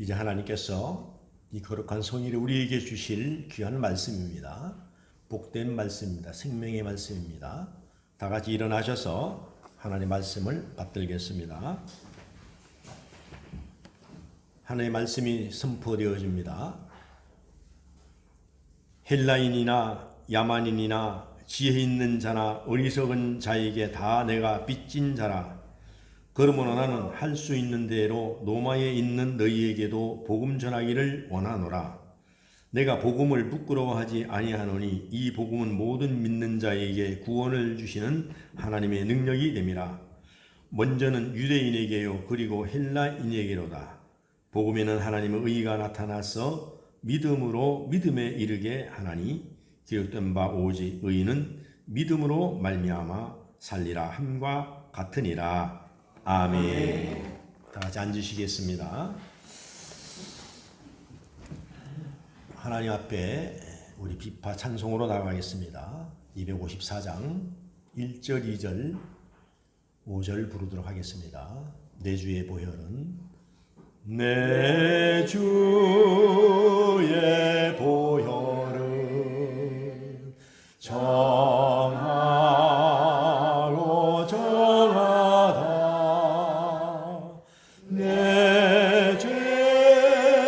이제 하나님께서 이 거룩한 성일에 우리에게 주실 귀한 말씀입니다. 복된 말씀입니다. 생명의 말씀입니다. 다 같이 일어나셔서 하나님의 말씀을 받들겠습니다. 하나님의 말씀이 선포되어집니다. 헬라인이나 야만인이나 지혜 있는 자나 어리석은 자에게 다 내가 빚진 자라. 그러므로 나는 할 수 있는 대로 로마에 있는 너희에게도 복음 전하기를 원하노라. 내가 복음을 부끄러워하지 아니하노니 이 복음은 모든 믿는 자에게 구원을 주시는 하나님의 능력이 됨이라. 먼저는 유대인에게요 그리고 헬라인에게로다. 복음에는 하나님의 의가 나타나서 믿음으로 믿음에 이르게 하나니 기록된 바 오직 의인은 믿음으로 말미암아 살리라 함과 같으니라. 아멘. 다 같이 앉으시겠습니다. 하나님 앞에 우리 비파 찬송으로 나가겠습니다. 254장 1절, 2절, 5절 부르도록 하겠습니다. 내 주의 보혈은 내 주의 보혈은 정하고 정하다. 내 죄를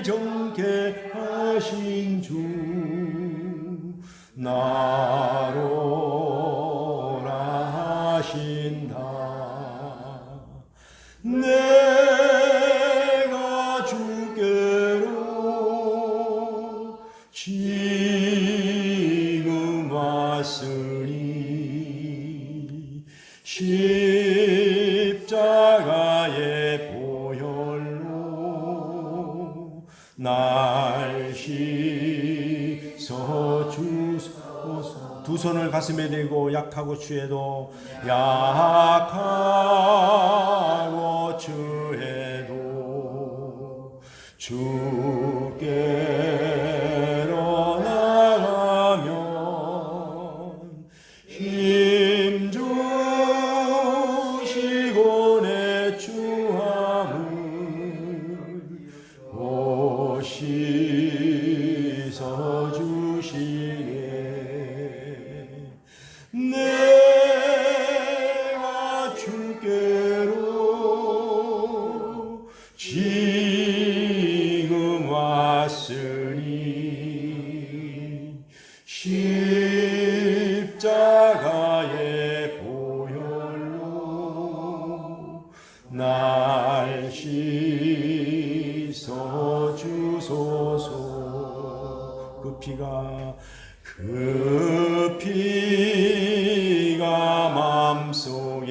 정케 하신 주 나로라 하신다. 내가 주께로 지금 왔으니 십자가의 보혈로 날 씻어주소서. 두 손을 가슴에 대고 약하고 취해도 약하고 취해도 주께로 나가면 힘 주시고 내 추함을 씻어 주시네. 내가 주께로 지금 왔으니 십자가의 보혈로 날 씻어 주소서. 그 피가 맘속에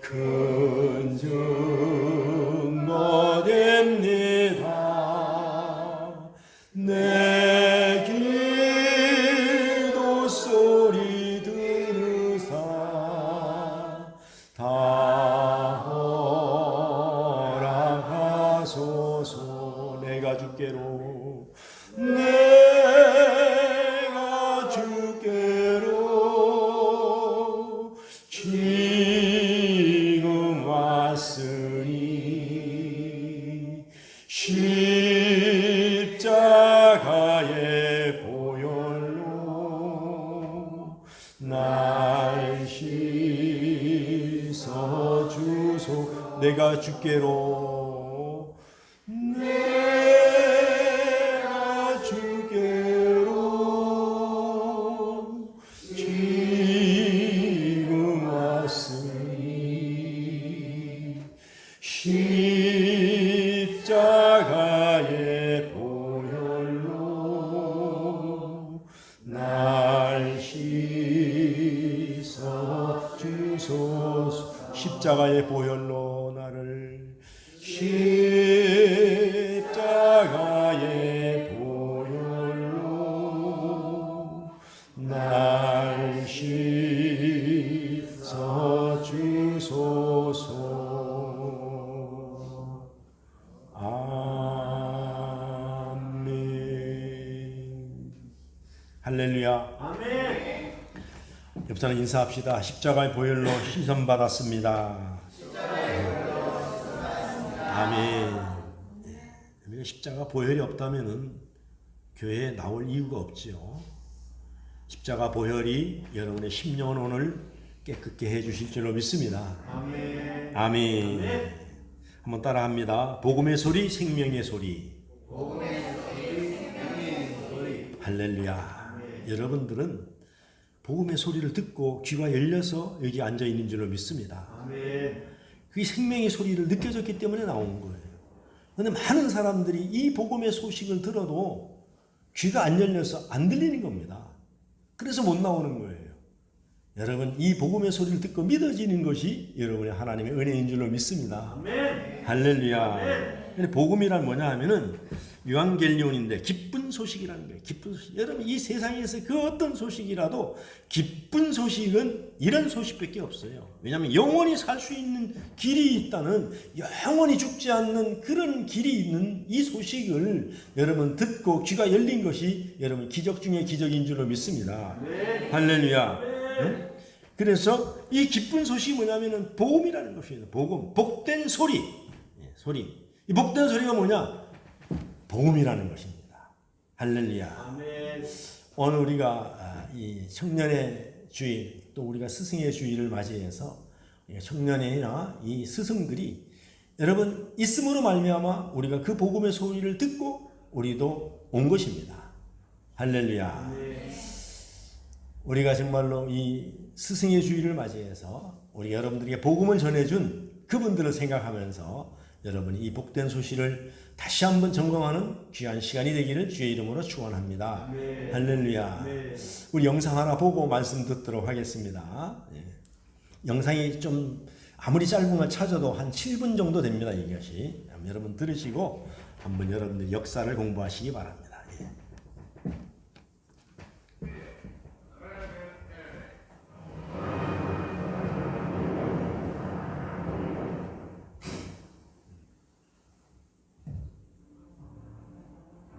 큰 증거 됩니다. 내 기도 소리 들으사 다 허락하소서. 내가 주께로 지금 왔으니 십자가의 보혈로 날 씻어 주소. 내가 주께로 지금 왔으니 십자가의 보혈로 날 씻어 주소서. 십자가의 보혈로 나를 십자가의 보혈로 날 씻어 주소서. 아멘. 할렐루야. 아멘. 옆 사람 인사합시다. 십자가의 보혈로 씻음 받았습니다. 아멘. 우리가 십자가 보혈이 없다면은 교회에 나올 이유가 없지요. 십자가 보혈이 여러분의 심령을 깨끗게 해주실 줄로 믿습니다. 아멘. 아멘. 한번 따라합니다. 복음의 소리, 생명의 소리. 복음의 소리, 생명의 소리. 할렐루야. 여러분들은 복음의 소리를 듣고 귀가 열려서 여기 앉아 있는 줄로 믿습니다. 아멘. 그 생명의 소리를 느껴졌기 때문에 나온 거예요. 그런데 많은 사람들이 이 복음의 소식을 들어도 귀가 안 열려서 안 들리는 겁니다. 그래서 못 나오는 거예요. 여러분, 이 복음의 소리를 듣고 믿어지는 것이 여러분의 하나님의 은혜인 줄로 믿습니다. 아멘. 할렐루야. 아멘. 근데 복음이란 뭐냐 하면은 유앙겔리온인데 기쁜 소식이라는 거예요. 기쁜 소식. 여러분, 이 세상에서 그 어떤 소식이라도 기쁜 소식은 이런 소식밖에 없어요. 왜냐하면 영원히 살 수 있는 길이 있다는, 영원히 죽지 않는 그런 길이 있는 이 소식을 여러분 듣고 귀가 열린 것이 여러분 기적 중에 기적인 줄로 믿습니다. 아멘. 할렐루야. 응? 그래서 이 기쁜 소식이 뭐냐면은 복음이라는 것이에요. 복음, 복된 소리. 예, 소리. 이 복된 소리가 뭐냐? 복음이라는 것입니다. 할렐루야. 아멘. 오늘 우리가 이 청년의 주일, 또 우리가 스승의 주일을 맞이해서 청년이나 이 스승들이 여러분 있음으로 말미암아 우리가 그 복음의 소리를 듣고 우리도 온 것입니다. 할렐루야. 아멘. 우리가 정말로 이 스승의 주일을 맞이해서 우리 여러분들에게 복음을 전해준 그분들을 생각하면서 여러분이 이 복된 소식을 다시 한번 점검하는 귀한 시간이 되기를 주의 이름으로 축원합니다. 아멘. 할렐루야. 아멘. 우리 영상 하나 보고 말씀 듣도록 하겠습니다. 예. 영상이 좀 아무리 짧은 걸 찾아도 한 7분 정도 됩니다. 이것이. 여러분 들으시고 한번 여러분들 역사를 공부하시기 바랍니다. 예.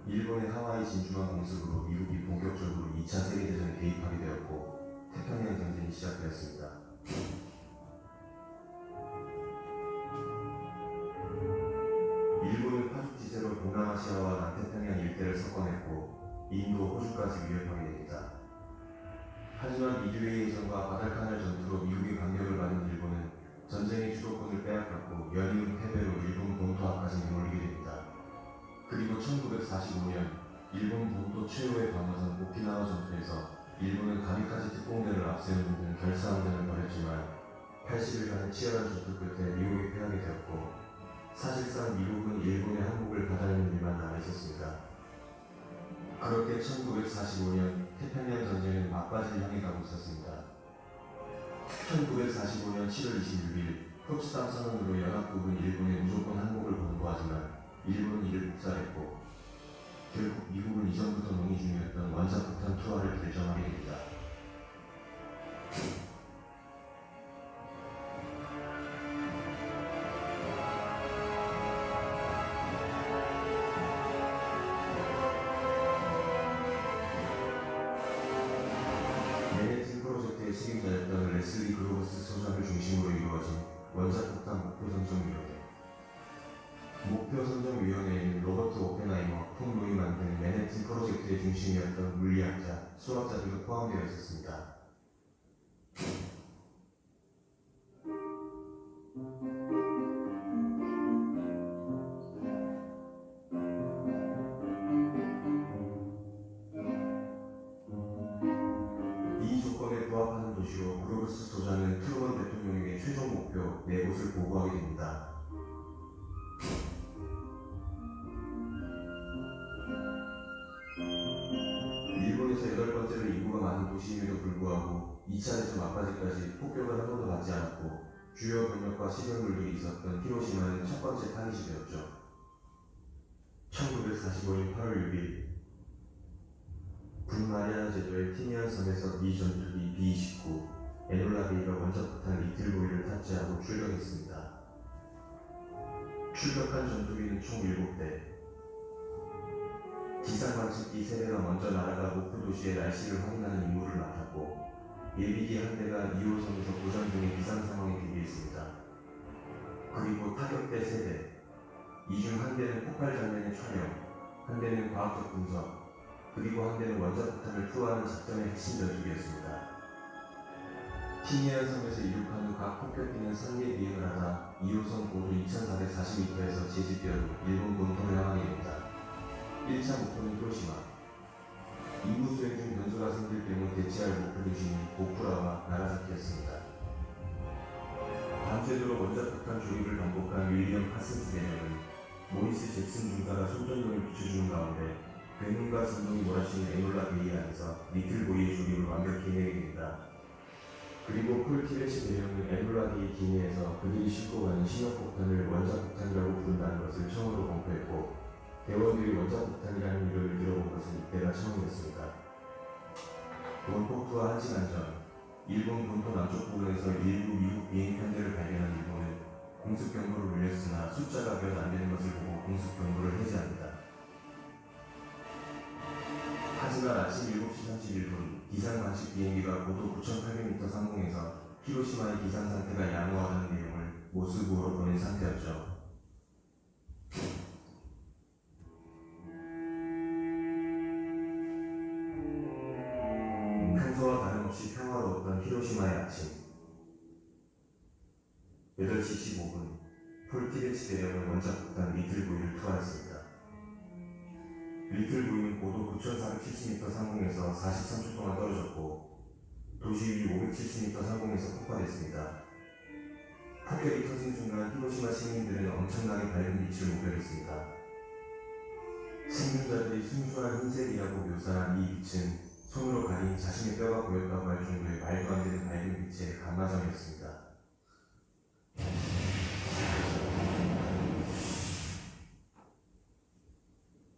일본의 하와이 진주만 공습으로 미국이 본격적으로 2차 세계대전에 개입하게 되었고 태평양 전쟁이 시작되었습니다. 일본은 파죽지세로 동남아시아와 남태평양 일대를 석권했고 인도, 호주까지 위협하게 됩니다. 하지만 이듀웨이 해전과 바달카날 전투로 미국의 강력을 받은 일본은 전쟁의 주도권을 빼앗겼고 연이은 패배로 일본 본토앞까지 내몰리게 됩니다. 그리고 1945년 일본 본토 최후의 방어선 오키나와 전투에서 일본은 가미카제 특공대를 앞세우는 등 결사항전을 벌였지만 80일간의 치열한 전투 끝에 미국이 패하게 되었고 사실상 미국은 일본의 항복을 받아내는 일만 남아있었습니다. 그렇게 1945년 태평양 전쟁은 막바지를 향해 가고 있었습니다. 1945년 7월 26일 포츠담 선언으로 연합국은 일본의 무조건 항복을 권고하지만 일본은 이를 묵살했고 결국 미국은 이전부터 논의 중이었던 원자폭탄 투하를 결정하게 됩니다. 맨해튼 프로젝트의 책임자였던 레슬리 그로버스 소장을 중심으로 이루어진 원자폭탄 목표 선정위원회. 목표 선정위원회에는 로버트 오펜하이머, 폰 로이만 등 맨해튼 프로젝트의 중심이었던 물리학자, 수학자 등이 포함되어 있었습니다. 이 조건에 부합하는 도시로 그로버스 소장은 트루먼 대통령에게 최종 목표 4곳을 보고하게 됩니다. 일본에서 8번째로 인구가 많은 도시임에도 불구하고 2차 대전 막바지까지 폭격을 한 번도 받지 않았고 주요 병력과 시설물들이 있었던 히로시마는 첫 번째 타깃이 되었죠. 1945년 8월 6일 북마리아나 제도의 티니안 섬에서 미 전투기 B-29 에놀라 베이가 원자폭탄 리틀 보이를 탑재하고 출격했습니다. 출격한 전투기는 총 7대. 기상 관측기 3대가 먼저 날아가 목표 도시의 날씨를 확인하는 임무를 맡았고 예비기 한 대가 2호선에서 고전 등의 비상 상황에 대비했습니다. 그리고 타격대 3대, 이 중 한 대는 폭발 장면의 촬영, 한 대는 과학적 분석, 그리고 한 대는 원자폭탄을 투하하는 작전의 핵심 전투기였습니다. 신예한 섬에서 이륙한 후 각 폭격기는 상계 비행을 하다 2호선 고도 2440m에서 제주뼈로 일본 본토로 향하게 됩니다. 1차 목표는 히로시마. 임무 수행 중 변수가 생길 경우 대체할 목표 중심이 고쿠라와 나가사키였습니다. 밤새도록 원자폭탄 조립을 반복한 윌리엄 파슨스 대령은 모리스 잭슨 중사가 손전등을 비춰주는 가운데 괴물과 진동이 몰아치는 에놀라 베이 안에서 리틀보이의 조립을 완벽히 해내게 됩니다. 그리고 폴 티레시 대령은 에놀라 베이 기내에서 그들이 싣고 가는 신형폭탄을 원자폭탄이라고 부른다는 것을 처음으로 공표했고 대원들이 원자폭탄이라는 이름을 들어본 것은 이때가 처음이었습니다. 원폭투와 1시간 전 일본 본토 남쪽 부근에서 일부 미국 비행 편대를 발견한 일본은 공습 경보를 울렸으나 숫자가 몇 안 되는 것을 보고 공습 경보를 해제합니다. 하지만 아침 7시 31분 기상 관측 비행기가 고도 9,800m 상공에서 히로시마의 기상 상태가 양호하다는 내용을 모스부호로 보낸 상태였죠. 평소와 다름없이 평화로웠던 히로시마의 아침. 8시 15분 폴 티레치 대령은 원자폭탄 리틀보이를 투하했습니다. 리틀보이는 고도 9,470m 상공에서 43초 동안 떨어졌고 도시 위 570m 상공에서 폭발했습니다. 폭격이 터진 순간 히로시마 시민들은 엄청나게 밝은 빛을 목격했습니다. 생존자들이 순수한 흰색이라고 묘사한 이 빛은 손으로 가린 자신의 뼈가 보였다고 할 정도의 말도 안 되는 밝은 빛의 감마장이었습니다.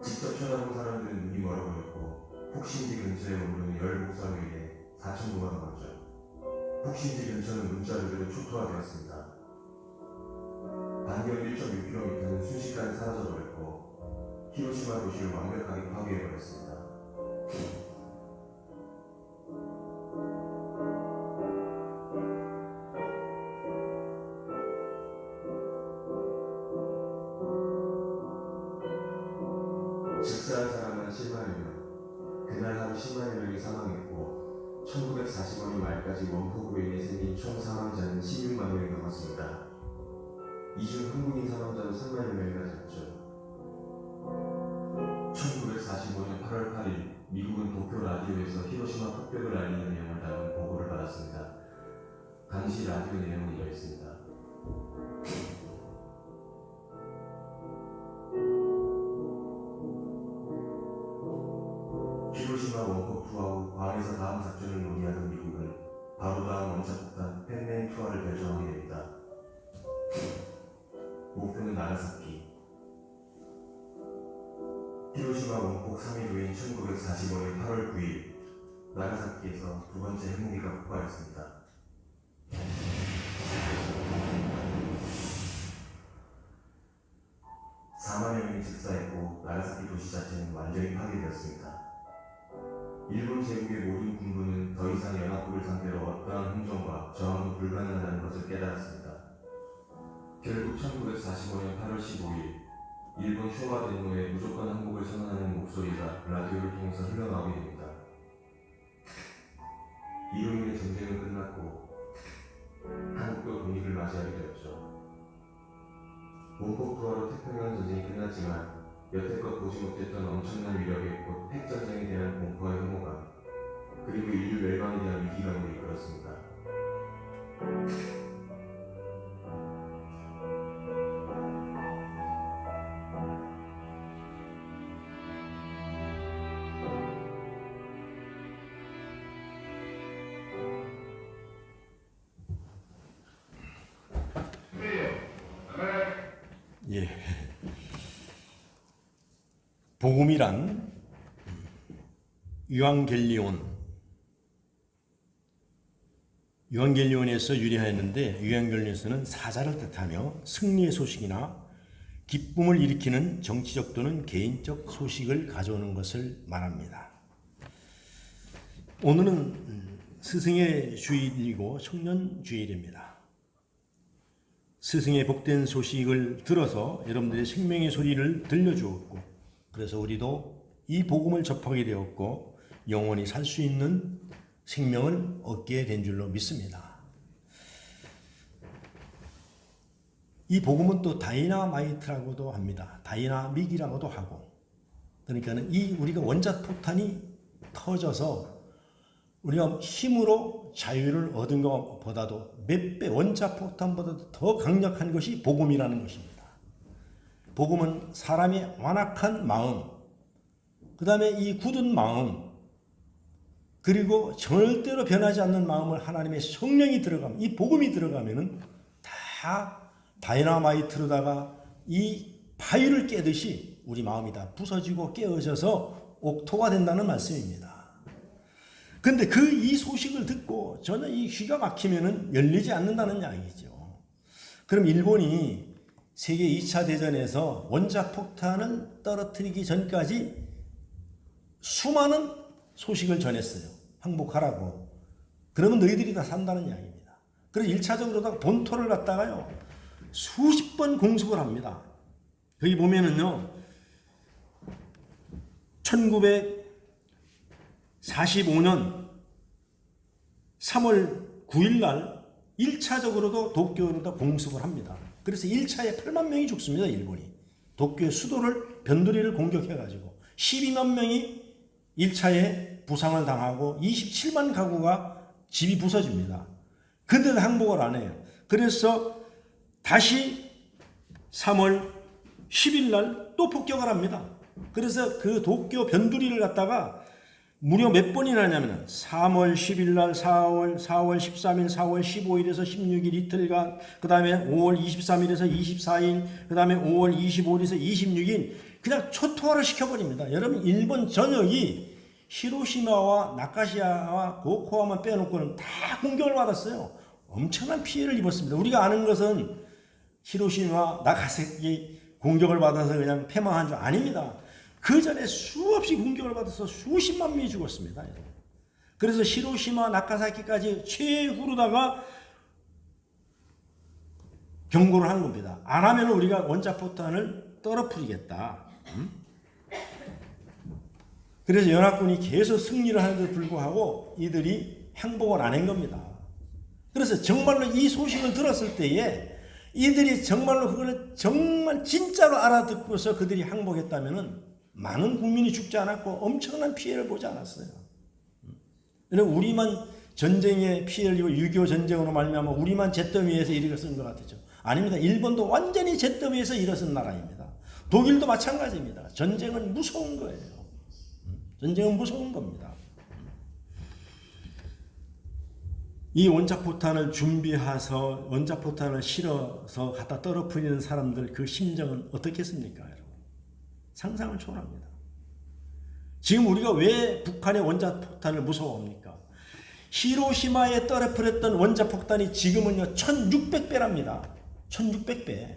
직접 쳐다본 사람들은 눈이 멀어 보였고 폭신지 근처에 오르는 열 목사로 인해 4,000도가 넘었죠. 폭신지 근처는 문자 그대로 초토화되었습니다. 반경 1.6km는 순식간에 사라져버렸고 히로시마 도시를 완벽하게 파괴해버렸습니다. 즉사한 사람은 10만여 명, 그날 하루 10만여 명이 사망했고 1945년 말까지 원폭으로 인해 생긴 총 사망자는 16만 명이 넘었습니다. 이 중 한국인 사망자도 3만여 명이나 됐죠. 1945년 8월 8일 미국은 도쿄 라디오에서 히로시마 폭격을 알리는 내용을 담은 보고를 받았습니다. 당시 라디오 내용은 이러했습니다. 히로시마 원폭 투하 후 괌에서 다음 작전을 논의하던 미국은 바로 다음 원자폭탄 펜맨 투하를 결정하게 됩니다. 목표는 나가사키. 히로시마 원폭 3일 후인 1945년 8월 9일 나가사키에서 두 번째 핵무기가 폭발했습니다. (4만여 명이 즉사했고 나가사키 도시 자체는 완전히 파괴되었습니다. 일본 제국의 모든 군부는 더 이상 연합국을 상대로 어떠한 행정과 저항도 불가능하다는 것을 깨달았습니다. 결국 1945년 8월 15일 일본 쇼와 대노의 무조건 항복을 선언하는 목소리가 라디오를 통해서 흘러나오게 됩니다. 이로 인해 전쟁은 끝났고 한국도 독립을 맞이하게 되었죠. 원폭 투하로 태평양 전쟁이 끝났지만 여태껏 보지 못했던 엄청난 위력의 곧 핵전쟁에 대한 공포와 혐오감, 그리고 인류 멸망에 대한 위기감으로 이끌었습니다. 예. 복음이란 유앙겔리온에서 유래하였는데 유앙겔리온에서는 사자를 뜻하며 승리의 소식이나 기쁨을 일으키는 정치적 또는 개인적 소식을 가져오는 것을 말합니다. 오늘은 스승의 주일이고 청년 주일입니다. 스승의 복된 소식을 들어서 여러분들의 생명의 소리를 들려주었고, 그래서 우리도 이 복음을 접하게 되었고 영원히 살 수 있는 생명을 얻게 된 줄로 믿습니다. 이 복음은 또 다이나마이트라고도 합니다. 다이나믹이라고도 하고, 그러니까는 이 우리가 원자폭탄이 터져서 우리가 힘으로 자유를 얻은 것보다도 몇 배, 원자폭탄보다도 더 강력한 것이 복음이라는 것입니다. 복음은 사람의 완악한 마음, 그 다음에 이 굳은 마음, 그리고 절대로 변하지 않는 마음을 하나님의 성령이 들어가면, 이 복음이 들어가면은 다 다이나마이트로다가 이 바위를 깨듯이 우리 마음이 다 부서지고 깨어져서 옥토가 된다는 말씀입니다. 근데 이 소식을 듣고 전혀 이 귀가 막히면은 열리지 않는다는 이야기죠. 그럼 일본이 세계 2차 대전에서 원자폭탄을 떨어뜨리기 전까지 수많은 소식을 전했어요. 항복하라고. 그러면 너희들이 다 산다는 이야기입니다. 그래서 1차적으로 본토를 갖다가요, 수십 번 공습을 합니다. 여기 보면은요, 1945년 3월 9일 날 1차적으로도 도쿄로다 공습을 합니다. 그래서 1차에 8만 명이 죽습니다. 일본이. 도쿄의 수도를, 변두리를 공격해가지고 12만 명이 1차에 부상을 당하고 27만 가구가 집이 부서집니다. 근데도 항복을 안 해요. 그래서 다시 3월 10일 날 또 폭격을 합니다. 그래서 그 도쿄 변두리를 갖다가 무려 몇 번이나 하냐면 3월 10일 날, 4월 13일, 4월 15일에서 16일 이틀간, 그 다음에 5월 23일에서 24일, 그 다음에 5월 25일에서 26일 그냥 초토화를 시켜버립니다. 여러분, 일본 전역이 히로시마와 나카시마와 고코아만 빼놓고는 다 공격을 받았어요. 엄청난 피해를 입었습니다. 우리가 아는 것은 히로시마, 나가사키 공격을 받아서 그냥 패망한 줄 아닙니다. 그 전에 수없이 공격을 받아서 수십만 명이 죽었습니다. 그래서 히로시마, 나가사키까지 최후로다가 경고를 한 겁니다. 안 하면 우리가 원자폭탄을 떨어뜨리겠다. 그래서 연합군이 계속 승리를 하는데도 불구하고 이들이 항복을 안 한 겁니다. 그래서 정말로 이 소식을 들었을 때에 이들이 정말로 그걸 정말 진짜로 알아듣고서 그들이 항복했다면은 많은 국민이 죽지 않았고 엄청난 피해를 보지 않았어요. 우리만 전쟁에 피해를 입고 6.25 전쟁으로 말미암아 우리만 잿더미에서 일어선 것 같죠. 아닙니다. 일본도 완전히 잿더미에서 일어선 나라입니다. 독일도 마찬가지입니다. 전쟁은 무서운 거예요. 전쟁은 무서운 겁니다. 이 원자폭탄을 준비해서 원자폭탄을 실어서 갖다 떨어뜨리는 사람들 그 심정은 어떻겠습니까, 여러분? 상상을 초월합니다. 지금 우리가 왜 북한의 원자폭탄을 무서워합니까? 히로시마에 떨어뜨렸던 원자폭탄이 지금은요 1600배랍니다. 1600배.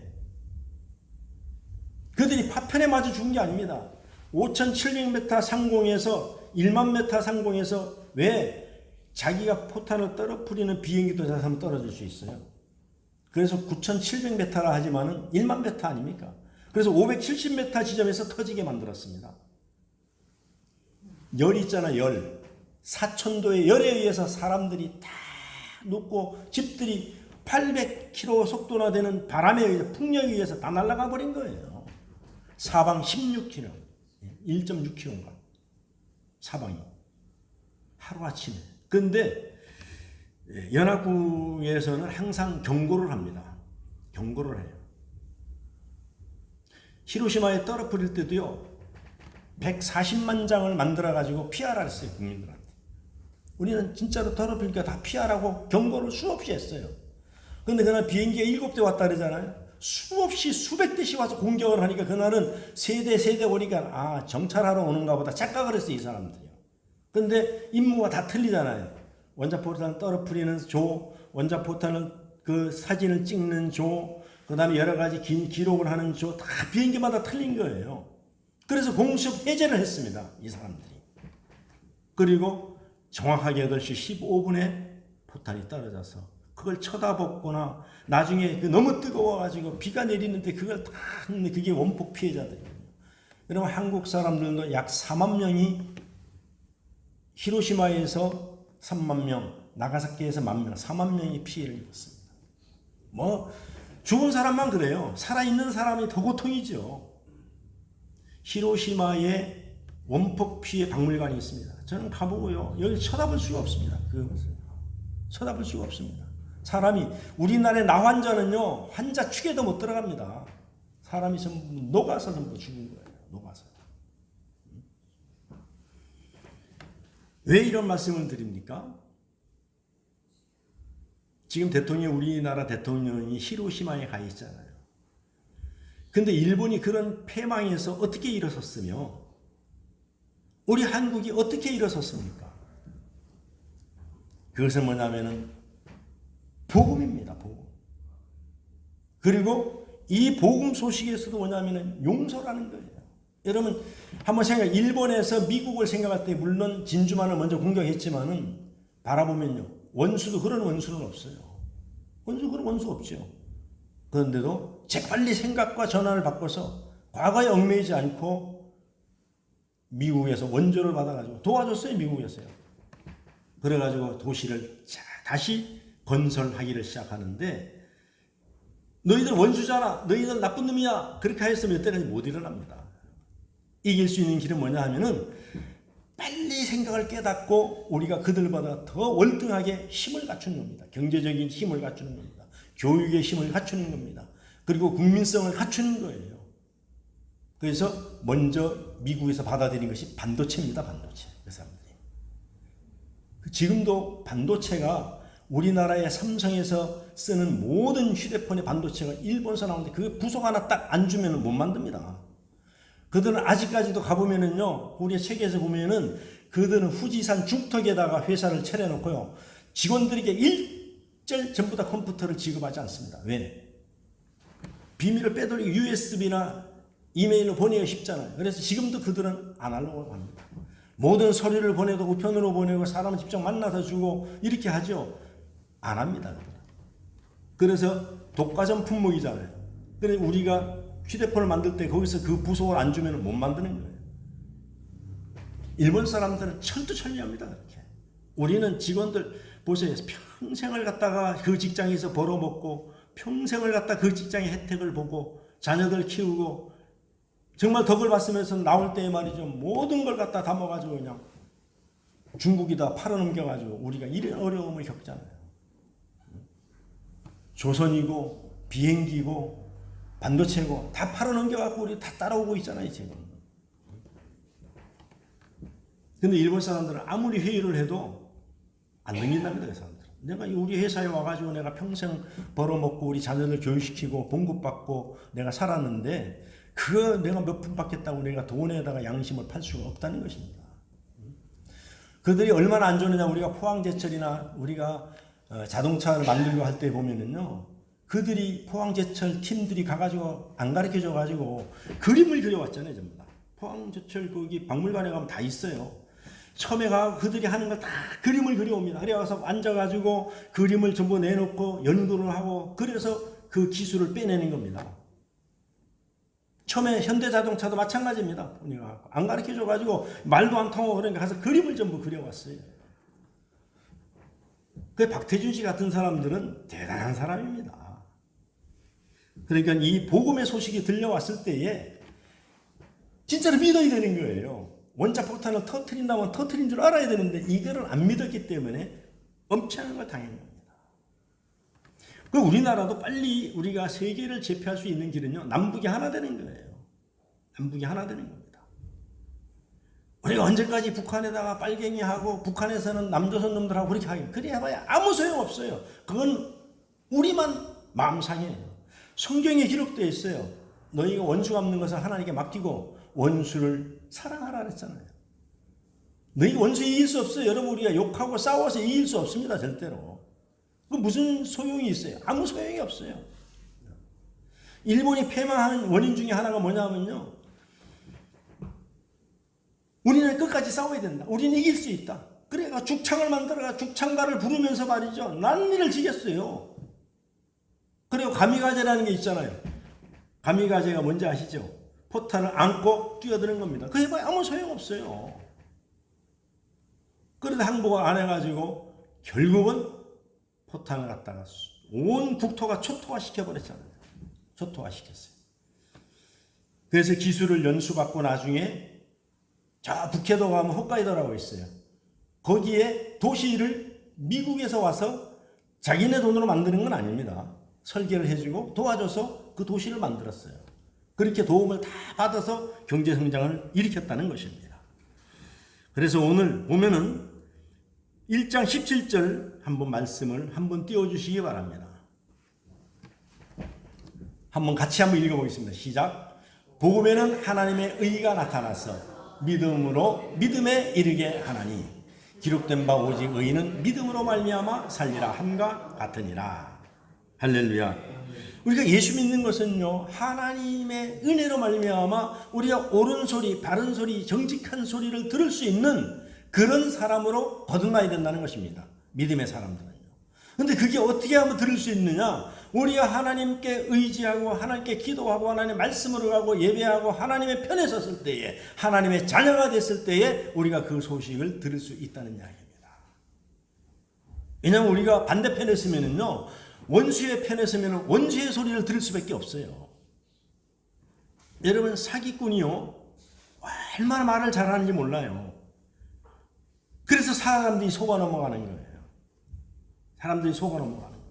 그들이 파편에 맞아 죽은 게 아닙니다. 5700m 상공에서 1만 m 상공에서 왜 자기가 포탄을 떨어뜨리는 비행기도 자사면 떨어질 수 있어요. 그래서 9700m라 하지만은 1만 m 아닙니까? 그래서 570m 지점에서 터지게 만들었습니다. 열 있잖아, 열. 사천도의 열에 의해서 사람들이 다 눕고 집들이 800km 속도나 되는 바람에 의해서, 풍력에 의해서 다 날아가 버린 거예요. 사방 16km, 1.6km인가 사방이 하루아침에. 그런데 연합국에서는 항상 경고를 합니다. 경고를 해요. 히로시마에 떨어뜨릴 때도요 140만 장을 만들어 가지고 피하라 했어요. 국민들한테. 우리는 진짜로 떨어뜨리니까 다 피하라고 경고를 수없이 했어요. 그런데 그날 비행기가 7대 왔다 그러잖아요. 수없이 수백 대씩 와서 공격을 하니까 그날은 세대 오니까 정찰하러 오는가 보다 착각을 했어요, 이 사람들이요. 근데 임무가 다 틀리잖아요. 원자포탄을 떨어뜨리는 조, 원자포탄을 그 사진을 찍는 조, 그 다음에 여러 가지 기록을 하는 조, 다 비행기마다 틀린 거예요. 그래서 공습 해제를 했습니다, 이 사람들이. 그리고 정확하게 8시 15분에 포탄이 떨어져서 그 그걸 쳐다보거나 나중에 그 너무 뜨거워가지고 비가 내리는데 그걸 다 했는데 그게 원폭 피해자들이에요. 여러분 한국 사람들도 약 4만 명이 히로시마에서 3만 명, 나가사키에서 1만 명, 4만 명이 피해를 입었습니다. 뭐 죽은 사람만 그래요. 살아있는 사람이 더 고통이죠. 히로시마에 원폭 피해 박물관이 있습니다. 저는 가보고요. 여기 쳐다볼 수가 없습니다. 그것을 쳐다볼 수가 없습니다. 사람이 우리나라의 나환자는요 환자 축에도 못 들어갑니다. 사람이 전부 녹아서 전부 죽은 거예요. 녹아서. 왜 이런 말씀을 드립니까? 지금 우리나라 대통령이 히로시마에 가 있잖아요. 근데 일본이 그런 패망에서 어떻게 일어섰으며 우리 한국이 어떻게 일어섰습니까? 그것은 뭐냐면은 복음입니다. 복음. 그리고 이 복음 소식에서도 뭐냐면은 용서라는 거예요. 여러분 한번 일본에서 미국을 생각할 때 물론 진주만을 먼저 공격했지만은 바라보면요 원수도 그런 원수는 없어요. 그런 원수 없죠. 그런데도 재빨리 생각과 전환을 바꿔서 과거에 얽매이지 않고 미국에서 원조를 받아가지고 도와줬어요. 미국에서요. 그래가지고 도시를 다시 건설하기를 시작하는데 너희들 원수잖아. 너희들 나쁜 놈이야. 그렇게 했으면 여태까지 못 일어납니다. 이길 수 있는 길은 뭐냐 하면은 빨리 생각을 깨닫고 우리가 그들보다 더 월등하게 힘을 갖추는 겁니다. 경제적인 힘을 갖추는 겁니다. 교육의 힘을 갖추는 겁니다. 그리고 국민성을 갖추는 거예요. 그래서 먼저 미국에서 받아들인 것이 반도체입니다. 반도체. 그 사람들이. 지금도 반도체가 우리나라의 삼성에서 쓰는 모든 휴대폰의 반도체가 일본에서 나오는데 그 부속 하나 딱 안 주면 못 만듭니다. 그들은 아직까지도 가보면은요, 우리 책에서 보면은 그들은 후지산 중턱에다가 회사를 차려놓고요, 직원들에게 일절 전부 다 컴퓨터를 지급하지 않습니다. 왜? 비밀을 빼돌리고 USB나 이메일로 보내기 쉽잖아요. 그래서 지금도 그들은 아날로그로 합니다. 모든 서류를 보내도 우편으로 보내고 사람을 직접 만나서 주고 이렇게 하죠. 안 합니다. 그래서 독과점 품목이잖아요. 그래서 우리가 휴대폰을 만들 때 거기서 그 부속을 안 주면 못 만드는 거예요. 일본 사람들은 철두철미합니다. 그렇게. 우리는 직원들 보세요. 평생을 갖다가 그 직장에서 벌어먹고 평생을 갖다 그 직장의 혜택을 보고 자녀들 키우고 정말 덕을 봤으면서 나올 때 말이죠. 모든 걸 갖다 담아가지고 그냥 중국에다 팔아넘겨가지고 우리가 이런 어려움을 겪잖아요. 조선이고 비행기고 반도체고 다 팔아넘겨갖고 우리 다 따라오고 있잖아요. 지금. 근데 일본 사람들은 아무리 회의를 해도 안 넘긴답니다. 그 사람들. 내가 우리 회사에 와가지고 내가 평생 벌어먹고 우리 자녀들 교육시키고 봉급받고 내가 살았는데 그거 내가 몇 푼 받겠다고 내가 돈에다가 양심을 팔 수가 없다는 것입니다. 그들이 얼마나 안 좋으냐. 우리가 포항제철이나 우리가 자동차를 만들고 할 때 보면은요, 그들이 포항제철 팀들이 가가지고 안 가르쳐줘가지고 그림을 그려왔잖아요. 전부 다. 포항제철 거기 박물관에 가면 다 있어요. 처음에 가 그들이 하는 걸 다 그림을 그려옵니다. 그래서 앉아가지고 그림을 전부 내놓고 연구를 하고 그래서 그 기술을 빼내는 겁니다. 처음에 현대자동차도 마찬가지입니다. 우리가 안 가르쳐줘가지고 말도 안 통하고 그러니까 가서 그림을 전부 그려왔어요. 그 박태준 씨 같은 사람들은 대단한 사람입니다. 그러니까 이 복음의 소식이 들려왔을 때에 진짜로 믿어야 되는 거예요. 원자폭탄을 터트린다면 터트린 줄 알아야 되는데 이거를 안 믿었기 때문에 엄청난 걸 당한 겁니다. 그 우리나라도 빨리 우리가 세계를 제패할 수 있는 길은요, 남북이 하나 되는 거예요. 남북이 하나 되는 겁니다. 우리가 언제까지 북한에다가 빨갱이하고 북한에서는 남조선 놈들하고 그렇게 하긴 그래 해봐야 아무 소용 없어요. 그건 우리만 마음 상해요. 성경에 기록되어 있어요. 너희가 원수 갚는 것을 하나님께 맡기고 원수를 사랑하라 그랬잖아요. 너희 원수 이길 수 없어요. 여러분 우리가 욕하고 싸워서 이길 수 없습니다. 절대로. 그 무슨 소용이 있어요? 아무 소용이 없어요. 일본이 패망하는 원인 중에 하나가 뭐냐면요, 우리는 끝까지 싸워야 된다. 우리는 이길 수 있다. 그래가 죽창을 만들어가 죽창가를 부르면서 말이죠. 난리를 지겠어요. 그리고 가미가제라는 게 있잖아요. 가미가제가 뭔지 아시죠? 포탄을 안고 뛰어드는 겁니다. 그 해봐야 아무 소용없어요. 그래도 항복을 안 해가지고 결국은 포탄을 갖다가 온 국토가 초토화 시켜버렸잖아요. 초토화 시켰어요. 그래서 기술을 연수받고 나중에 저 북해도 가면 홋카이도라고 있어요. 거기에 도시를 미국에서 와서 자기네 돈으로 만드는 건 아닙니다. 설계를 해주고 도와줘서 그 도시를 만들었어요. 그렇게 도움을 다 받아서 경제성장을 일으켰다는 것입니다. 그래서 오늘 보면은 1장 17절 한번 말씀을 한번 띄워주시기 바랍니다. 한번 같이 한번 읽어보겠습니다. 시작. 복음에는 하나님의 의가 나타나서 믿음으로 믿음에 이르게 하나니 기록된 바 오직 의인은 믿음으로 말미암아 살리라 함과 같으니라. 할렐루야. 우리가 예수 믿는 것은요, 하나님의 은혜로 말미암아 우리가 옳은 소리, 바른 소리, 정직한 소리를 들을 수 있는 그런 사람으로 거듭나야 된다는 것입니다. 믿음의 사람들은요. 근데 그게 어떻게 하면 들을 수 있느냐? 우리가 하나님께 의지하고 하나님께 기도하고 하나님의 말씀으로 가고 예배하고 하나님의 편에 섰을 때에, 하나님의 자녀가 됐을 때에 우리가 그 소식을 들을 수 있다는 이야기입니다. 왜냐하면 우리가 반대편에 서면은요, 원수의 편에 서면 원수의 소리를 들을 수밖에 없어요. 여러분, 사기꾼이요, 얼마나 말을 잘하는지 몰라요. 그래서 사람들이 속아 넘어가는 거예요. 사람들이 속아 넘어가는 거예요.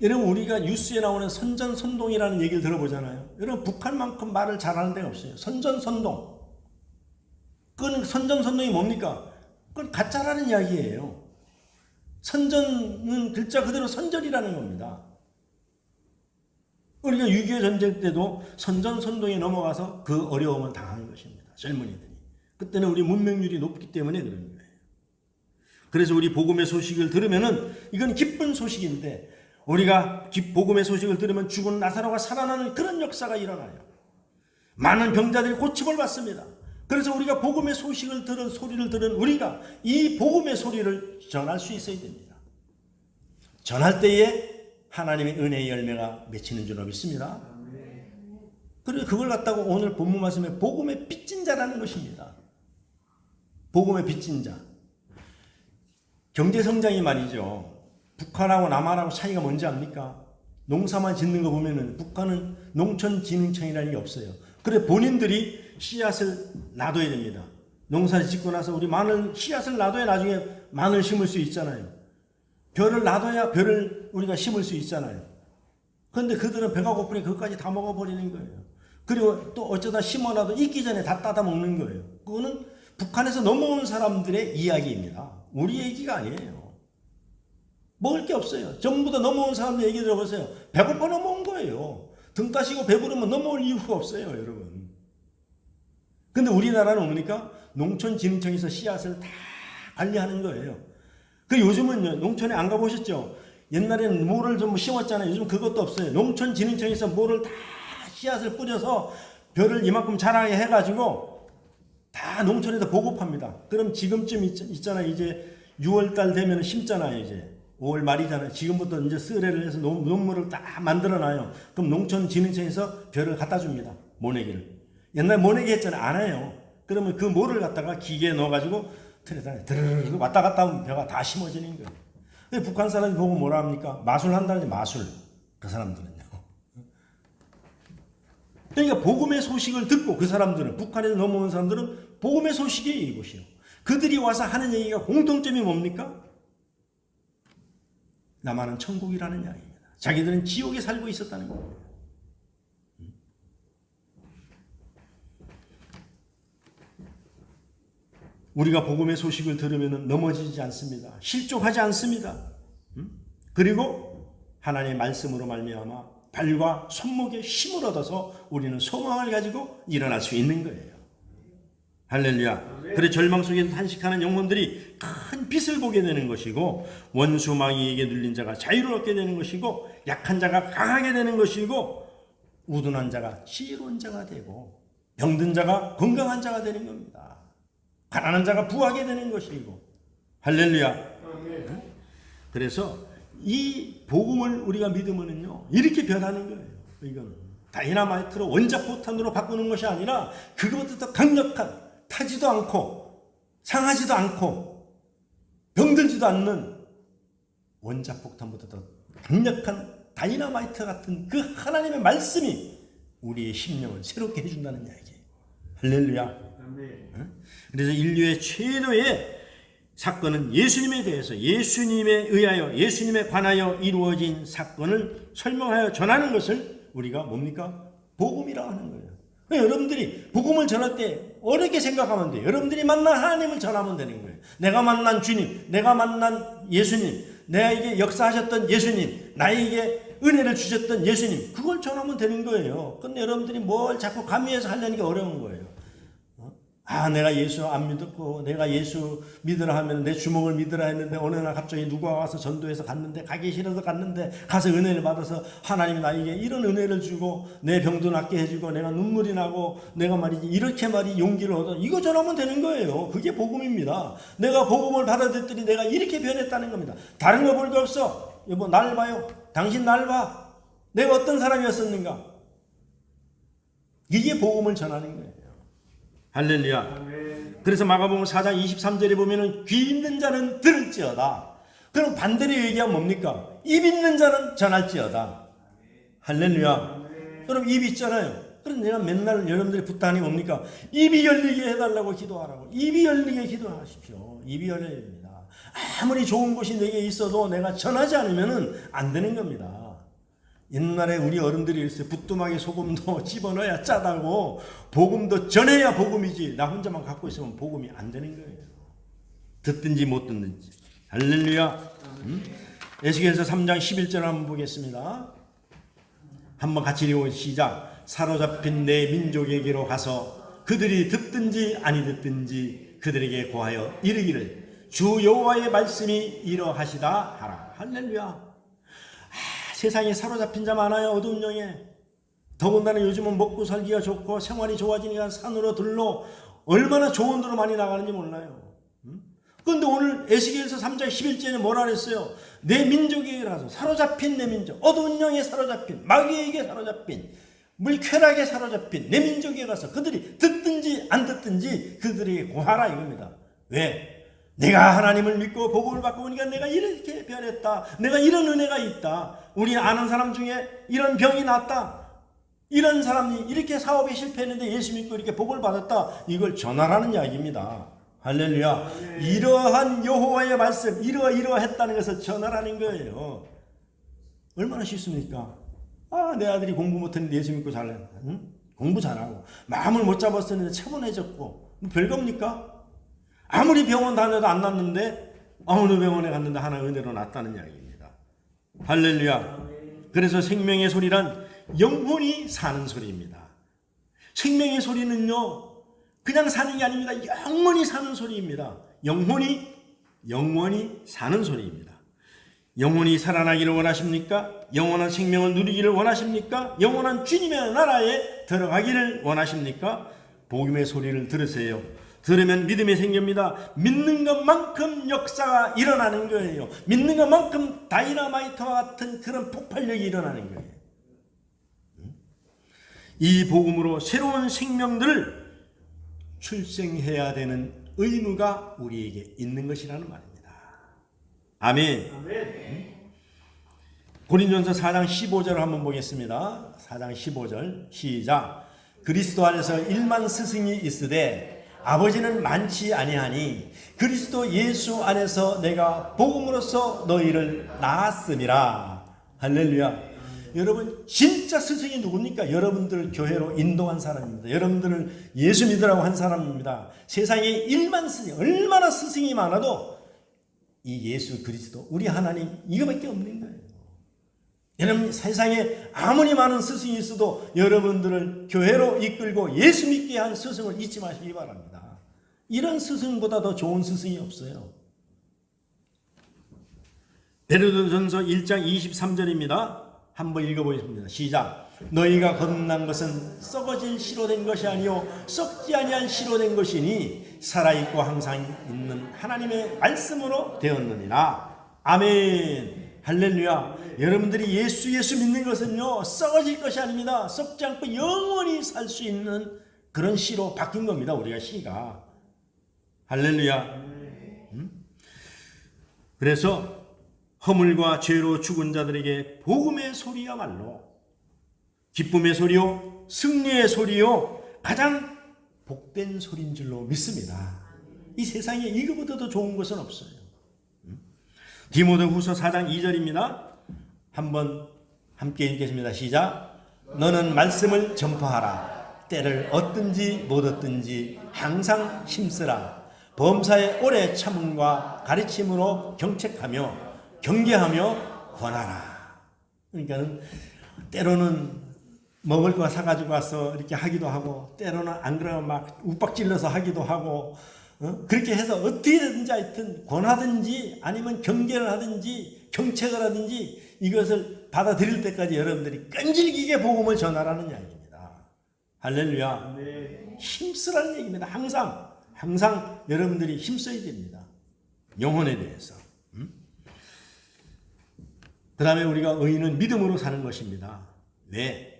여러분, 우리가 뉴스에 나오는 선전선동이라는 얘기를 들어보잖아요. 여러분, 북한만큼 말을 잘하는 데가 없어요. 선전선동. 그건 선전선동이 뭡니까? 그건 가짜라는 이야기예요. 선전은 글자 그대로 선전이라는 겁니다. 우리가 6.25 전쟁 때도 선전선동에 넘어가서 그 어려움을 당한 것입니다. 젊은이들이. 그때는 우리 문명률이 높기 때문에 그런 거예요. 그래서 우리 복음의 소식을 들으면은 이건 기쁜 소식인데, 우리가 복음의 소식을 들으면 죽은 나사로가 살아나는 그런 역사가 일어나요. 많은 병자들이 고침을 받습니다. 그래서 우리가 복음의 소식을 들은, 소리를 들은 우리가 이 복음의 소리를 전할 수 있어야 됩니다. 전할 때에 하나님의 은혜의 열매가 맺히는 줄로 믿습니다. 그리고 그걸 갖다가 오늘 본문 말씀에 복음의 빚진 자라는 것입니다. 복음의 빚진 자. 경제성장이 말이죠. 북한하고 남한하고 차이가 뭔지 압니까? 농사만 짓는 거 보면은 북한은 농촌진흥청이라는 게 없어요. 그래 본인들이 씨앗을 놔둬야 됩니다. 농사를 짓고 나서 우리 마늘 씨앗을 놔둬야 나중에 마늘 심을 수 있잖아요. 벼를 놔둬야 벼를 우리가 심을 수 있잖아요. 그런데 그들은 배가 고프니 그것까지 다 먹어버리는 거예요. 그리고 또 어쩌다 심어놔도 익기 전에 다 따다 먹는 거예요. 그거는 북한에서 넘어온 사람들의 이야기입니다. 우리 얘기가 아니에요. 먹을 게 없어요. 전부 다 넘어온 사람들 얘기 들어보세요. 배고파 넘어온 거예요. 등 따시고 배부르면 넘어올 이유가 없어요, 여러분. 근데 우리나라는 뭡니까? 농촌진흥청에서 씨앗을 다 관리하는 거예요. 그 요즘은요, 농촌에 안 가보셨죠? 옛날에는 모를 좀 심었잖아요. 요즘 그것도 없어요. 농촌진흥청에서 모를 다 씨앗을 뿌려서 벼를 이만큼 자라게 해가지고 다 농촌에다 보급합니다. 그럼 지금쯤 있잖아요. 이제 6월달 되면 심잖아요. 이제 5월 말이잖아요. 지금부터 이제 쓰레를 해서 논물을 딱 만들어놔요. 그럼 농촌진흥청에서 벼를 갖다 줍니다. 모내기를. 옛날 모내기 했잖아요. 안 해요. 그러면 그 모를 갖다가 기계에 넣어가지고 틀에다 드르르 왔다 갔다 하면 벼가 다 심어지는 거예요. 근데 북한 사람이 보고 뭐라 합니까? 마술한다는 마술. 그 사람들은요. 그러니까 복음의 소식을 듣고 그 사람들은, 북한에서 넘어온 사람들은 복음의 소식이 이것이요. 그들이 와서 하는 얘기가 공통점이 뭡니까? 나만은 천국이라는 이야기입니다. 자기들은 지옥에 살고 있었다는 겁니다. 우리가 복음의 소식을 들으면 넘어지지 않습니다. 실족하지 않습니다. 그리고 하나님의 말씀으로 말미암아 발과 손목에 힘을 얻어서 우리는 소망을 가지고 일어날 수 있는 거예요. 할렐루야. 그래 절망 속에서 탄식하는 영혼들이 큰 빛을 보게 되는 것이고, 원수 마귀에게 눌린 자가 자유를 얻게 되는 것이고, 약한 자가 강하게 되는 것이고, 우둔한 자가 지혜로운 자가 되고, 병든 자가 건강한 자가 되는 겁니다. 가난한 자가 부하게 되는 것이고. 할렐루야. 아멘. 그래서 이 복음을 우리가 믿으면요 이렇게 변하는 거예요. 이거는 다이나마이트로 원자폭탄으로 바꾸는 것이 아니라 그것보다 더 강력한, 타지도 않고 상하지도 않고 병들지도 않는 원자폭탄보다 더 강력한 다이나마이트 같은 그 하나님의 말씀이 우리의 심령을 새롭게 해준다는 이야기예요. 할렐루야. 아멘. 그래서 인류의 최초의 사건은 예수님에 대해서, 예수님에 의하여, 예수님에 관하여 이루어진 사건을 설명하여 전하는 것을 우리가 뭡니까? 복음이라고 하는 거예요. 여러분들이 복음을 전할 때 어렵게 생각하면 돼요. 여러분들이 만난 하나님을 전하면 되는 거예요. 내가 만난 주님, 내가 만난 예수님, 내게 역사하셨던 예수님, 나에게 은혜를 주셨던 예수님, 그걸 전하면 되는 거예요. 근데 여러분들이 뭘 자꾸 가미해서 하려는 게 어려운 거예요. 내가 예수 안 믿었고 내가 예수 믿으라 하면 내 주먹을 믿으라 했는데 어느 날 갑자기 누가 와서 전도해서 갔는데 가기 싫어서 갔는데 가서 은혜를 받아서 하나님이 나에게 이런 은혜를 주고 내 병도 낫게 해주고 내가 눈물이 나고 내가 말이지 이렇게 용기를 얻어, 이거 전하면 되는 거예요. 그게 복음입니다. 내가 복음을 받아들였더니 내가 이렇게 변했다는 겁니다. 다른 거 볼 게 없어. 여보 날 봐요. 당신 날 봐. 내가 어떤 사람이었었는가. 이게 복음을 전하는 거예요. 할렐루야. 아멘. 그래서 마가복음 4장 23절에 보면은 귀 있는 자는 들을지어다. 그럼 반대로 얘기하면 뭡니까? 입 있는 자는 전할지어다. 할렐루야. 그럼 입이 있잖아요. 그럼 내가 맨날 여러분들이 부탁하는 게 뭡니까? 입이 열리게 해달라고 기도하라고. 입이 열리게 기도하십시오. 입이 열려야 됩니다. 아무리 좋은 곳이 내게 있어도 내가 전하지 않으면 안 되는 겁니다. 옛날에 우리 어른들이 있어요. 부뚜막에 소금도 집어넣어야 짜다고, 복음도 전해야 복음이지 나 혼자만 갖고 있으면 복음이 안 되는 거예요. 듣든지 못 듣든지. 할렐루야. 에스겔서 3장 11절 한번 보겠습니다. 한번 같이 읽어 시작. 사로잡힌 내 민족에게로 가서 그들이 듣든지 아니 듣든지 그들에게 고하여 이르기를 주 여호와의 말씀이 이러하시다 하라. 할렐루야. 세상에 사로잡힌 자 많아요. 어두운 영에. 더군다나 요즘은 먹고 살기가 좋고 생활이 좋아지니까 산으로 들로 얼마나 좋은 데로 많이 나가는지 몰라요. 그런데 오늘 에스겔서 3장 11절에 뭐라 그랬어요? 내 민족에게 가서 사로잡힌 내 민족, 어두운 영에 사로잡힌, 마귀에게 사로잡힌, 물쾌락에 사로잡힌 내 민족에 가서 그들이 듣든지 안 듣든지 그들에게 고하라 이겁니다. 왜? 내가 하나님을 믿고 복음을 받고 보니까 내가 이렇게 변했다. 내가 이런 은혜가 있다. 우리 아는 사람 중에 이런 병이 났다. 이런 사람이 이렇게 사업에 실패했는데 예수 믿고 이렇게 복을 받았다. 이걸 전하라는 이야기입니다. 할렐루야. 이러한 여호와의 말씀, 이러했다는 것을 전하라는 거예요. 얼마나 쉽습니까? 내 아들이 공부 못했는데 예수 믿고 잘해. 공부 잘하고 마음을 못 잡았었는데 차분해졌고 별겁니까? 아무리 병원 다녀도 안 낫는데 어느 병원에 갔는데 하나 은혜로 낫다는 이야기입니다. 할렐루야. 그래서 생명의 소리란 영혼이 사는 소리입니다. 생명의 소리는요 그냥 사는 게 아닙니다. 영원히 사는 소리입니다. 영원히 사는 소리입니다. 영원히 살아나기를 원하십니까? 영원한 생명을 누리기를 원하십니까? 영원한 주님의 나라에 들어가기를 원하십니까? 복음의 소리를 들으세요. 들으면 믿음이 생깁니다. 믿는 것만큼 역사가 일어나는 거예요. 믿는 것만큼 다이나마이트와 같은 그런 폭발력이 일어나는 거예요. 이 복음으로 새로운 생명들을 출생해야 되는 의무가 우리에게 있는 것이라는 말입니다. 아멘. 고린도전서 4장 15절을 한번 보겠습니다. 4장 15절 시작. 그리스도 안에서 1만 스승이 있으되 아버지는 많지 아니하니 그리스도 예수 안에서 내가 복음으로써 너희를 낳았음이라. 할렐루야. 여러분 진짜 스승이 누굽니까? 여러분들 교회로 인도한 사람입니다. 여러분들을 예수 믿으라고 한 사람입니다. 세상에 1만 스승, 얼마나 스승이 많아도 이 예수 그리스도 우리 하나님 이거밖에 없는 거예요. 여러분 세상에 아무리 많은 스승이 있어도 여러분들을 교회로 이끌고 예수 믿게 한 스승을 잊지 마시기 바랍니다. 이런 스승보다 더 좋은 스승이 없어요. 베드로전서 1장 23절입니다. 한번 읽어보겠습니다. 시작. 너희가 거듭난 것은 썩어질 씨로 된 것이 아니요 썩지 아니한 씨로 된 것이니 살아있고 항상 있는 하나님의 말씀으로 되었느니라. 아멘. 할렐루야. 여러분들이 예수 믿는 것은요 썩어질 것이 아닙니다. 썩지 않고 영원히 살 수 있는 그런 씨로 바뀐 겁니다. 우리가 씨가. 할렐루야. 그래서 허물과 죄로 죽은 자들에게 복음의 소리야말로 기쁨의 소리요 승리의 소리요 가장 복된 소리인 줄로 믿습니다. 이 세상에 이거보다 더 좋은 것은 없어요. 디모데후서 4장 2절입니다. 한번 함께 읽겠습니다. 시작. 너는 말씀을 전파하라. 때를 얻든지 못 얻든지 항상 힘쓰라. 범사에 오래 참음과 가르침으로 경책하며 경계하며 권하라. 그러니까는 때로는 먹을 거 사가지고 와서 이렇게 하기도 하고 때로는 안 그러면 막 욱박질러서 하기도 하고 그렇게 해서 어떻게든지 하여튼 권하든지 아니면 경계를 하든지 경책을 하든지 이것을 받아들일 때까지 여러분들이 끈질기게 복음을 전하라는 이야기입니다. 할렐루야. 네. 힘쓰라는 얘기입니다. 항상 여러분들이 힘써야 됩니다. 영혼에 대해서. 그 다음에 우리가 의인은 믿음으로 사는 것입니다. 왜?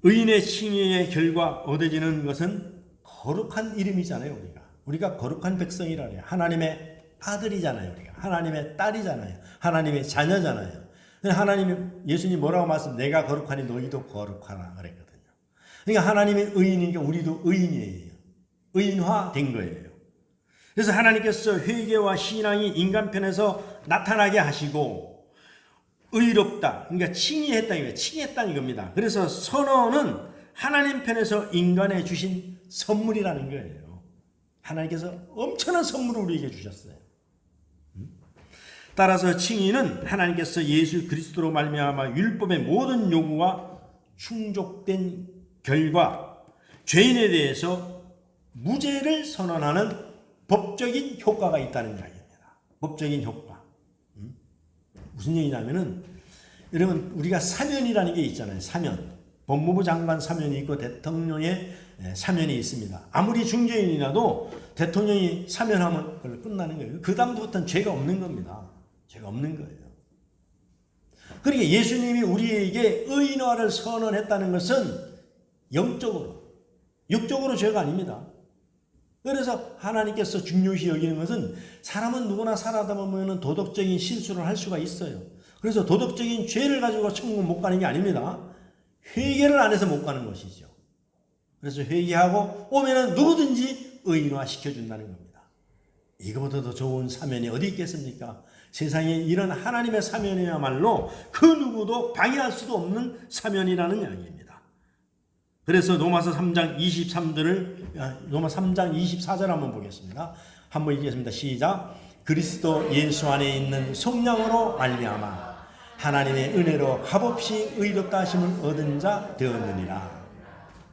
의인의 칭의의 결과 얻어지는 것은 거룩한 이름이잖아요. 우리가 거룩한 백성이라 해요. 하나님의 아들이잖아요. 우리가 하나님의 딸이잖아요. 하나님의 자녀잖아요. 하나님이 예수님 뭐라고 말씀? 내가 거룩하니 너희도 거룩하라 그랬거든요. 그러니까 하나님의 의인이니까 우리도 의인이에요. 의인화된 거예요. 그래서 하나님께서 회개와 신앙이 인간 편에서 나타나게 하시고 의롭다. 그러니까 칭의했다는 겁니다. 그래서 선언은 하나님 편에서 인간에 주신 선물이라는 거예요. 하나님께서 엄청난 선물을 우리에게 주셨어요. 따라서 칭의는 하나님께서 예수 그리스도로 말미암아 율법의 모든 요구가 충족된 결과 죄인에 대해서 무죄를 선언하는 법적인 효과가 있다는 이야기입니다. 법적인 효과. 무슨 얘기냐면은 여러분 우리가 사면이라는 게 있잖아요. 사면. 법무부 장관 사면이 있고 대통령의 사면이 있습니다. 아무리 중죄인이라도 대통령이 사면하면 그걸로 끝나는 거예요. 그 다음부터는 죄가 없는 겁니다. 죄가 없는 거예요. 그러니까 예수님이 우리에게 의인화를 선언했다는 것은 영적으로, 육적으로 죄가 아닙니다. 그래서 하나님께서 중요시 여기는 것은 사람은 누구나 살아다 보면 도덕적인 실수를 할 수가 있어요. 그래서 도덕적인 죄를 가지고 천국 못 가는 게 아닙니다. 회개를 안 해서 못 가는 것이죠. 그래서 회개하고 오면은 누구든지 의인화 시켜준다는 겁니다. 이거보다 더 좋은 사면이 어디 있겠습니까? 세상에 이런 하나님의 사면이야말로 그 누구도 방해할 수도 없는 사면이라는 이야기입니다. 그래서 로마서 3장 24절 한번 보겠습니다. 한번 읽겠습니다. 시작. 그리스도 예수 안에 있는 성령으로 말미암아 하나님의 은혜로 값없이 의롭다 하심을 얻은 자 되었느니라.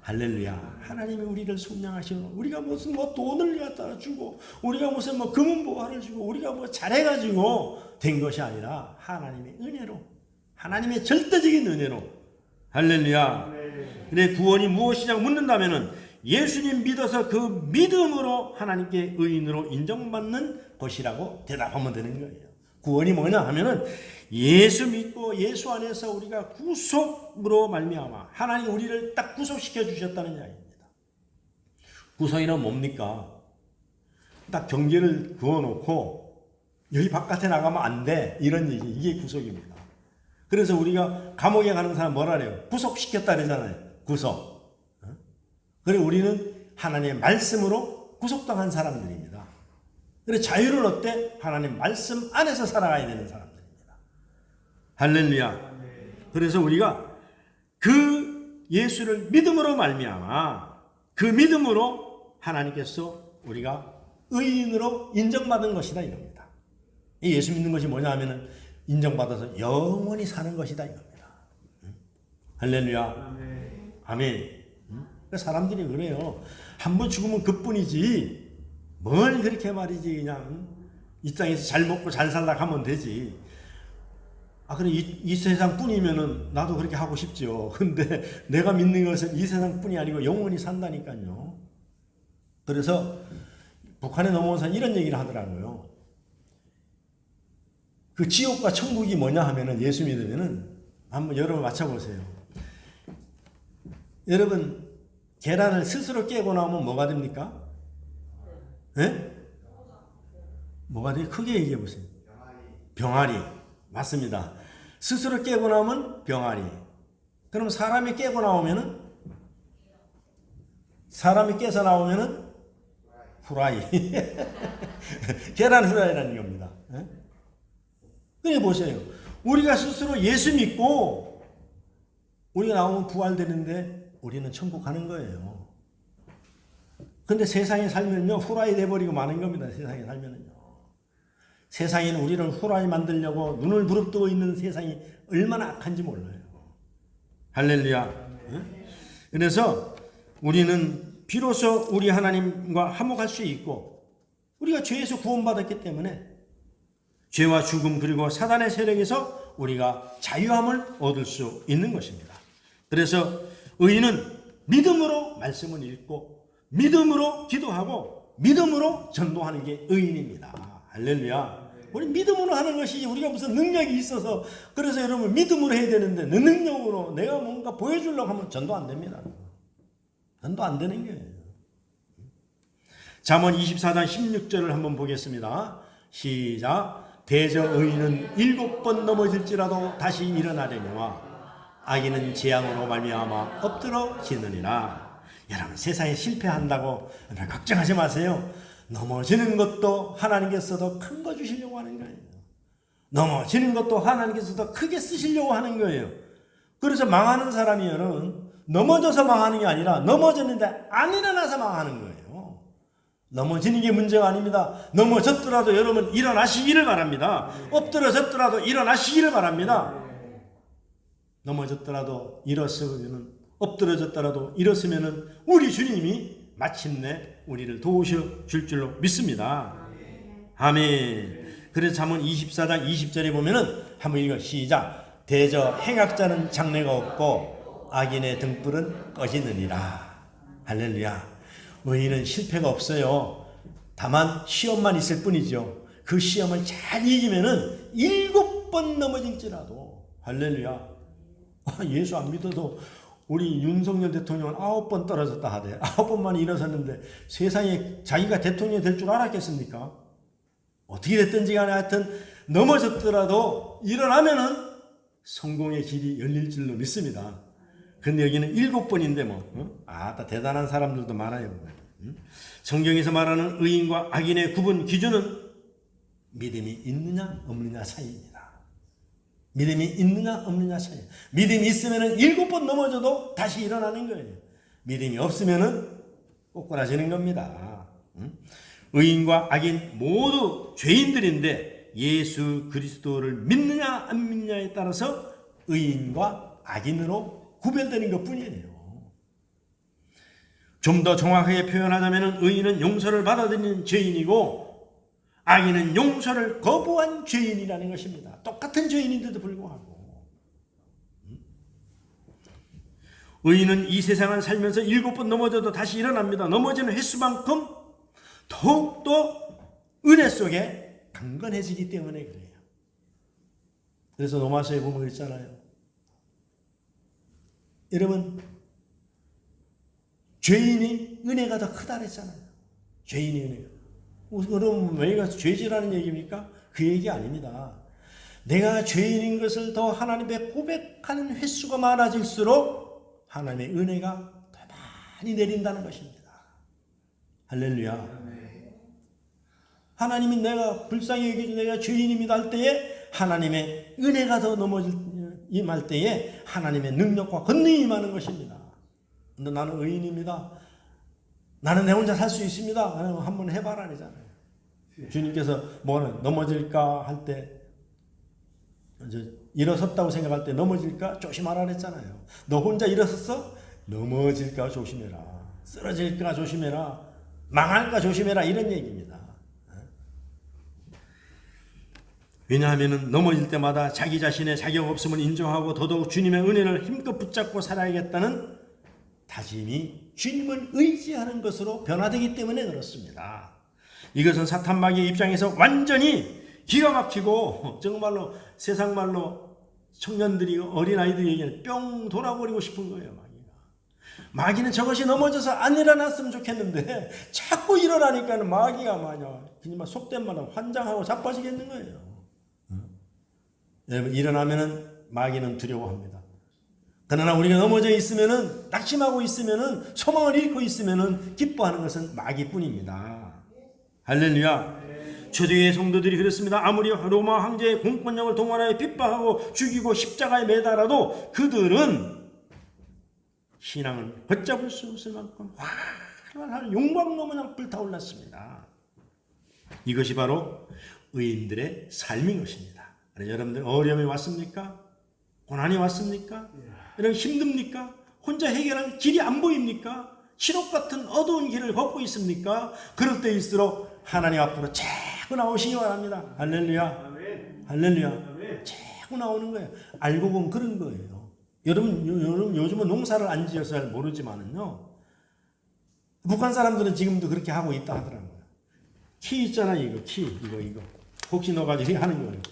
할렐루야. 하나님이 우리를 속량하시고 우리가 무슨 돈을 갖다 주고 우리가 무슨 금은보화를 주고 우리가 잘해가지고 된 것이 아니라 하나님의 은혜로, 하나님의 절대적인 은혜로. 할렐루야. 근데 구원이 무엇이냐고 묻는다면은 예수님 믿어서 그 믿음으로 하나님께 의인으로 인정받는 것이라고 대답하면 되는 거예요. 구원이 뭐냐 하면은 예수 믿고 예수 안에서 우리가 구속으로 말미암아 하나님 우리를 딱 구속시켜 주셨다는 이야기입니다. 구속이란 뭡니까? 딱 경계를 그어놓고 여기 바깥에 나가면 안 돼 이런 얘기, 이게 구속입니다. 그래서 우리가 감옥에 가는 사람 뭐라 그래요? 구속시켰다 그러잖아요. 구속. 그리고 우리는 하나님의 말씀으로 구속당한 사람들입니다. 그래서 자유를 얻되 하나님 말씀 안에서 살아가야 되는 사람들입니다. 할렐루야. 그래서 우리가 그 예수를 믿음으로 말미암아 그 믿음으로 하나님께서 우리가 의인으로 인정받은 것이다 이겁니다. 이 예수 믿는 것이 뭐냐 하면은 인정받아서 영원히 사는 것이다 이겁니다. 할렐루야. 아멘. 사람들이 그래요. 한 번 죽으면 그뿐이지 뭘 그렇게 말이지 그냥 이 땅에서 잘 먹고 잘 살다 가면 되지. 그래 이 세상뿐이면은 나도 그렇게 하고 싶죠. 근데 내가 믿는 것은 이 세상뿐이 아니고 영원히 산다니까요. 그래서 북한에 넘어와서 이런 얘기를 하더라고요. 그 지옥과 천국이 뭐냐 하면은 예수 믿으면은 한번 여러분 맞춰보세요. 여러분 계란을 스스로 깨고 나오면 뭐가 됩니까? 예? 뭐가 돼요? 크게 얘기해 보세요. 병아리. 맞습니다. 스스로 깨고 나오면 병아리. 그럼 사람이 깨고 나오면은 사람이 깨서 나오면은 후라이. 계란 후라이라는 겁니다. 예? 그래 보세요. 우리가 스스로 예수 믿고 우리가 나오면 부활되는데 우리는 천국 가는 거예요. 근데 세상에 살면요 후라이 돼버리고 마는 겁니다. 세상에 살면은요. 세상에는 우리를 후라이 만들려고 눈을 부릅뜨고 있는 세상이 얼마나 악한지 몰라요. 할렐루야. 그래서 우리는 비로소 우리 하나님과 화목할 수 있고 우리가 죄에서 구원받았기 때문에 죄와 죽음 그리고 사단의 세력에서 우리가 자유함을 얻을 수 있는 것입니다. 그래서 의인은 믿음으로 말씀을 읽고 믿음으로 기도하고 믿음으로 전도하는 게 의인입니다. 할렐루야. 우리 믿음으로 하는 것이지 우리가 무슨 능력이 있어서 그래서 여러분 믿음으로 해야 되는데 내 능력으로 내가 뭔가 보여주려고 하면 전도 안 됩니다. 전도 안 되는 거예요. 잠언 24장 16절을 한번 보겠습니다. 시작. 대저 의인은 7번 넘어질지라도 다시 일어나려니와 악인은 재앙으로 말미암아 엎드러지느니라. 여러분 세상에 실패한다고 걱정하지 마세요. 넘어지는 것도 하나님께서 더 큰 거 주시려고 하는 거예요. 넘어지는 것도 하나님께서 더 크게 쓰시려고 하는 거예요. 그래서 망하는 사람이면은 넘어져서 망하는 게 아니라 넘어졌는데 안 일어나서 망하는 거예요. 넘어지는 게 문제가 아닙니다. 넘어졌더라도 여러분 일어나시기를 바랍니다. 엎드러졌더라도 일어나시기를 바랍니다. 넘어졌더라도 일었으면 엎드러졌더라도 일었으면은 우리 주님이 마침내 우리를 도우셔 줄 줄로 믿습니다. 아멘. 그래서 잠언 24장 20절에 보면은 한번 읽어 시작. 대저 행악자는 장래가 없고 악인의 등불은 꺼지느니라. 할렐루야. 의인은 실패가 없어요. 다만 시험만 있을 뿐이죠. 그 시험을 잘 이기면은 7번 넘어질지라도 할렐루야. 예수 안 믿어도 우리 윤석열 대통령은 9번 떨어졌다 하대. 9번만 일어섰는데 세상에 자기가 대통령이 될 줄 알았겠습니까? 어떻게 됐든지 간에 하여튼 넘어졌더라도 일어나면은 성공의 길이 열릴 줄로 믿습니다. 근데 여기는 7번인데 뭐, 대단한 사람들도 많아요. 성경에서 말하는 의인과 악인의 구분 기준은 믿음이 있느냐 없느냐 차이입니다. 믿음이 있느냐 없느냐 차이. 믿음이 있으면은 7번 넘어져도 다시 일어나는 거예요. 믿음이 없으면은 꼬꾸라지는 겁니다. 의인과 악인 모두 죄인들인데 예수 그리스도를 믿느냐 안 믿느냐에 따라서 의인과 악인으로 구별되는 것뿐이에요. 좀 더 정확하게 표현하자면 의인은 용서를 받아들이는 죄인이고 악인은 용서를 거부한 죄인이라는 것입니다. 똑같은 죄인인데도 불구하고 의인은 이 세상을 살면서 7번 넘어져도 다시 일어납니다. 넘어지는 횟수만큼 더욱더 은혜 속에 강건해지기 때문에 그래요. 그래서 로마서에 보면 있잖아요. 여러분 죄인이 은혜가 더 크다 그랬잖아요. 죄인이 은혜가. 그럼 왜가 죄지라는 얘기입니까? 그 얘기 아닙니다. 내가 죄인인 것을 더 하나님께 고백하는 횟수가 많아질수록 하나님의 은혜가 더 많이 내린다는 것입니다. 할렐루야. 하나님이 내가 불쌍히 여기지 내가 죄인입니다 할 때에 하나님의 은혜가 더 임할 때에 하나님의 능력과 권능이 임하는 것입니다. 근데 나는 의인입니다. 나는 내 혼자 살 수 있습니다. 한번 해봐라 그러잖아요. 주님께서 뭐는 넘어질까 할 때 이제 일어섰다고 생각할 때 넘어질까 조심하라 그랬잖아요. 너 혼자 일어섰어? 넘어질까 조심해라. 쓰러질까 조심해라. 망할까 조심해라 이런 얘기입니다. 왜냐하면 넘어질 때마다 자기 자신의 자격 없음을 인정하고 더더욱 주님의 은혜를 힘껏 붙잡고 살아야겠다는 다짐이 주님을 의지하는 것으로 변화되기 때문에 그렇습니다. 이것은 사탄 마귀의 입장에서 완전히 기가 막히고 정말로 세상 말로 청년들이 어린아이들이 얘기하는 뿅 돌아버리고 싶은 거예요. 마귀는 저것이 넘어져서 안 일어났으면 좋겠는데 자꾸 일어나니까 마귀가 그냥 속된 말로 환장하고 자빠지겠는 거예요. 여러분, 일어나면은 마귀는 두려워합니다. 그러나 우리가 넘어져 있으면은, 낙심하고 있으면은, 소망을 잃고 있으면은 기뻐하는 것은 마귀뿐입니다. 할렐루야. 초대의 성도들이 그랬습니다. 아무리 로마 황제의 공권력을 동원하여 핍박하고 죽이고 십자가에 매달아도 그들은 신앙을 걷잡을 수 없을 만큼 활활한 용광로 마냥 불타올랐습니다. 이것이 바로 의인들의 삶인 것입니다. 여러분들 어려움이 왔습니까? 고난이 왔습니까? 여러분 힘듭니까? 혼자 해결할 길이 안 보입니까? 칠흑 같은 어두운 길을 걷고 있습니까? 그럴 때일수록 하나님 앞으로 자꾸 나오시기 바랍니다. 할렐루야. 할렐루야. 자꾸 나오는 거예요. 알고 보면 그런 거예요. 여러분 요즘은 농사를 안 지어서 잘 모르지만은요. 북한 사람들은 지금도 그렇게 하고 있다 하더라고요. 키 있잖아요. 이거 키 이거 혹시 넣어가지고 하는 거예요.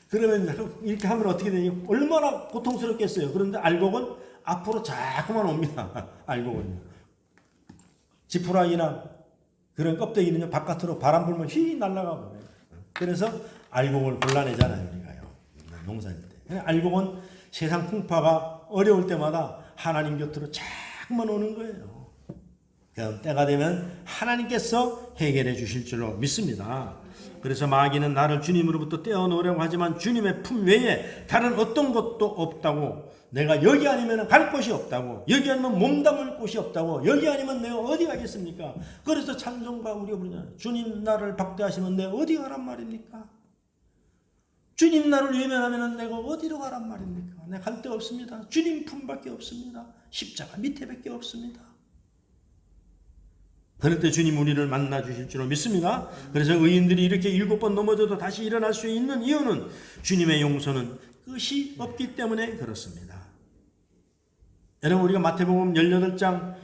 그러면 이렇게 하면 어떻게 되냐? 얼마나 고통스럽겠어요. 그런데 알곡은 앞으로 자꾸만 옵니다. 알곡은요. 지푸라기나 그런 껍데기는 바깥으로 바람 불면 휘 날아가 버려요. 그래서 알곡을 골라내잖아요. 우리가요. 농사일 때. 알곡은 세상 풍파가 어려울 때마다 하나님 곁으로 자꾸만 오는 거예요. 그럼 때가 되면 하나님께서 해결해 주실 줄로 믿습니다. 그래서 마귀는 나를 주님으로부터 떼어놓으려고 하지만 주님의 품 외에 다른 어떤 것도 없다고, 내가 여기 아니면 갈 곳이 없다고, 여기 아니면 몸담을 곳이 없다고, 여기 아니면 내가 어디 가겠습니까? 그래서 찬송가 우리가 부르잖아요. 주님 나를 박대하시면 내가 어디 가란 말입니까? 주님 나를 외면하면 내가 어디로 가란 말입니까? 내가 갈 데 없습니다. 주님 품밖에 없습니다. 십자가 밑에밖에 없습니다. 그럴 때 주님 우리를 만나 주실 줄로 믿습니다. 그래서 의인들이 이렇게 7번 넘어져도 다시 일어날 수 있는 이유는 주님의 용서는 끝이 없기 때문에 그렇습니다. 여러분 우리가 마태복음 18장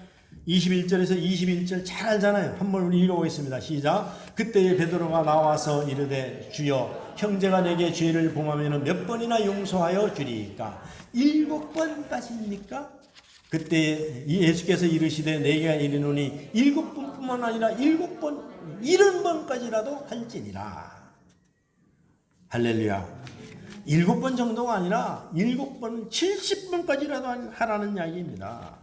21절에서 21절 잘 알잖아요. 한번 우리 읽어보겠습니다. 시작. 그때에 베드로가 나와서 이르되 주여 형제가 내게 죄를 범하면 몇 번이나 용서하여 주리이까? 7번까지입니까? 그때 예수께서 이르시되 내게 이르노니 7번뿐만 아니라 7번 70번까지라도 할지니라. 할렐루야. 7번 정도가 아니라 7번 70번까지라도 하라는 이야기입니다.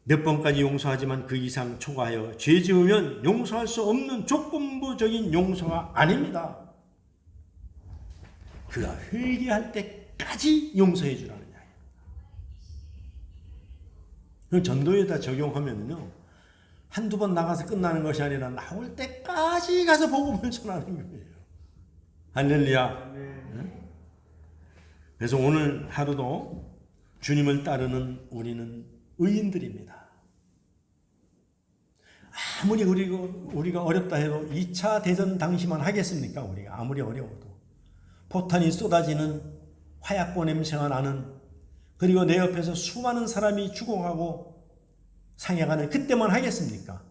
몇 번까지 용서하지만 그 이상 초과하여 죄 지으면 용서할 수 없는 조건부적인 용서가 아닙니다. 그가 회개할 때까지 용서해 주라는 이야기입니다. 전도에다 적용하면요, 한두 번 나가서 끝나는 것이 아니라 나올 때까지 가서 복음을 전하는 거예요. 할렐루야. 그래서 오늘 하루도 주님을 따르는 우리는 의인들입니다. 아무리 우리가 어렵다 해도 2차 대전 당시만 하겠습니까? 우리가 아무리 어려워도 포탄이 쏟아지는 화약고 냄새가 나는, 그리고 내 옆에서 수많은 사람이 죽어가고 상해가는 그때만 하겠습니까?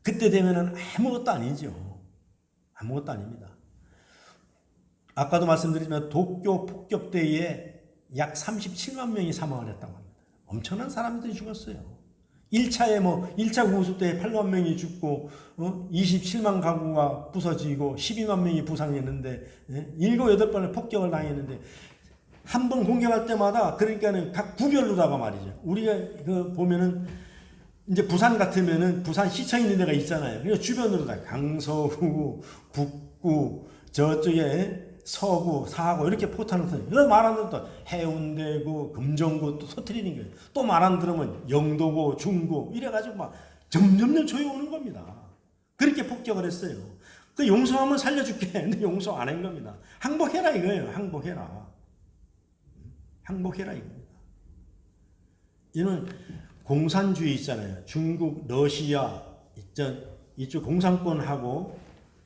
그때 되면은 아무것도 아니죠. 아무것도 아닙니다. 아까도 말씀드렸지만 도쿄 폭격 때에 약 37만 명이 사망을 했다고 합니다. 엄청난 사람들이 죽었어요. 1차 구호수 때 8만 명이 죽고 27만 가구가 부서지고 12만 명이 부상했는데 7, 8번의 폭격을 당했는데 한 번 공격할 때마다 그러니까는 각 구별로다가 말이죠. 우리가 그 보면은 이제 부산 같으면은 부산 시청 있는 데가 있잖아요. 그래서 주변으로 다 강서구, 북구, 저쪽에 서구, 사구 이렇게 포탄을 터뜨리고, 그래서 말 안 들으면 또 해운대구, 금정구 또 터뜨리는 거예요. 또 말 안 들으면 영도구, 중구 이래가지고 막 점점점 조여오는 겁니다. 그렇게 폭격을 했어요. 그 용서하면 살려줄게. 근데 용서 안 한 겁니다. 항복해라 이거예요. 항복해라. 항복해라 이겁니다. 이는 공산주의 있잖아요. 중국, 러시아 이쪽 공산권하고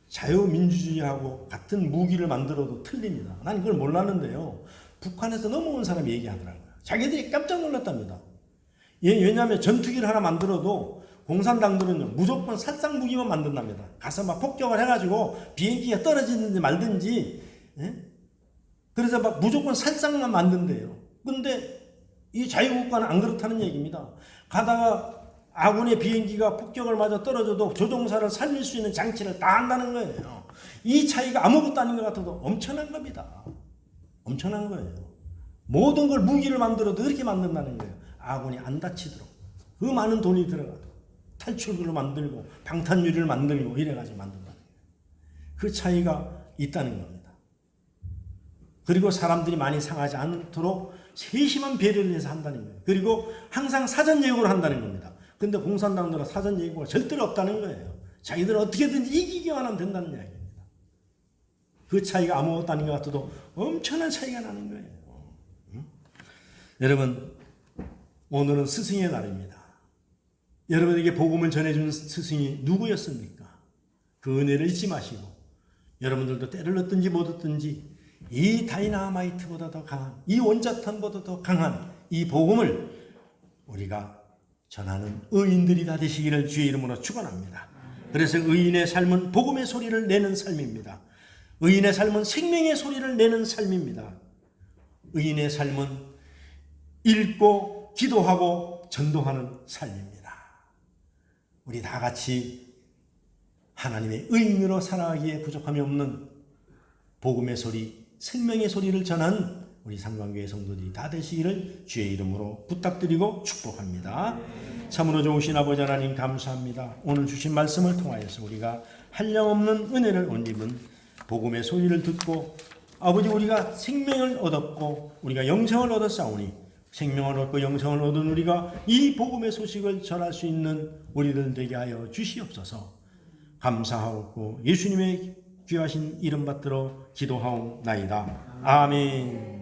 자유민주주의하고 같은 무기를 만들어도 틀립니다. 난 그걸 몰랐는데요. 북한에서 넘어온 사람이 얘기하더라고요. 자기들이 깜짝 놀랐답니다. 왜냐하면 전투기를 하나 만들어도 공산당들은요, 무조건 살상 무기만 만든답니다. 가서 막 폭격을 해가지고 비행기가 떨어지는지 말든지, 그래서 막 무조건 살상만 만든대요. 근데 이 자유국가는 안 그렇다는 얘기입니다. 가다가 아군의 비행기가 폭격을 맞아 떨어져도 조종사를 살릴 수 있는 장치를 다 한다는 거예요. 이 차이가 아무것도 아닌 것 같아도 엄청난 겁니다. 엄청난 거예요. 모든 걸 무기를 만들어도 이렇게 만든다는 거예요. 아군이 안 다치도록. 그 많은 돈이 들어가도 탈출구를 만들고 방탄유리를 만들고 이래가지고 만든다는 거예요. 그 차이가 있다는 겁니다. 그리고 사람들이 많이 상하지 않도록 세심한 배려를 해서 한다는 거예요. 그리고 항상 사전 예고를 한다는 겁니다. 근데 공산당들은 사전 예고가 절대로 없다는 거예요. 자기들은 어떻게든지 이기기만 하면 된다는 이야기입니다. 그 차이가 아무것도 아닌 것 같아도 엄청난 차이가 나는 거예요. 여러분, 오늘은 스승의 날입니다. 여러분에게 복음을 전해준 스승이 누구였습니까? 그 은혜를 잊지 마시고 여러분들도 때를 얻든지 못 얻든지 이 다이나마이트보다 더 강한, 이 원자탄보다 더 강한 이 복음을 우리가 전하는 의인들이 다 되시기를 주의 이름으로 축원합니다. 그래서 의인의 삶은 복음의 소리를 내는 삶입니다. 의인의 삶은 생명의 소리를 내는 삶입니다. 의인의 삶은 읽고 기도하고 전도하는 삶입니다. 우리 다 같이 하나님의 의인으로 살아가기에 부족함이 없는 복음의 소리, 생명의 소리를 전한 우리 상관교회 성도들이 다 되시기를 주의 이름으로 부탁드리고 축복합니다. 참으로 좋으신 아버지 하나님 감사합니다. 오늘 주신 말씀을 통하여서 우리가 한량없는 은혜를 온 입은 복음의 소리를 듣고 아버지 우리가 생명을 얻었고 우리가 영생을 얻었사오니 생명을 얻고 영생을 얻은 우리가 이 복음의 소식을 전할 수 있는 우리들 되게 하여 주시옵소서. 감사하고 예수님의 귀하신 이름 받들어 기도하옵나이다. 아멘.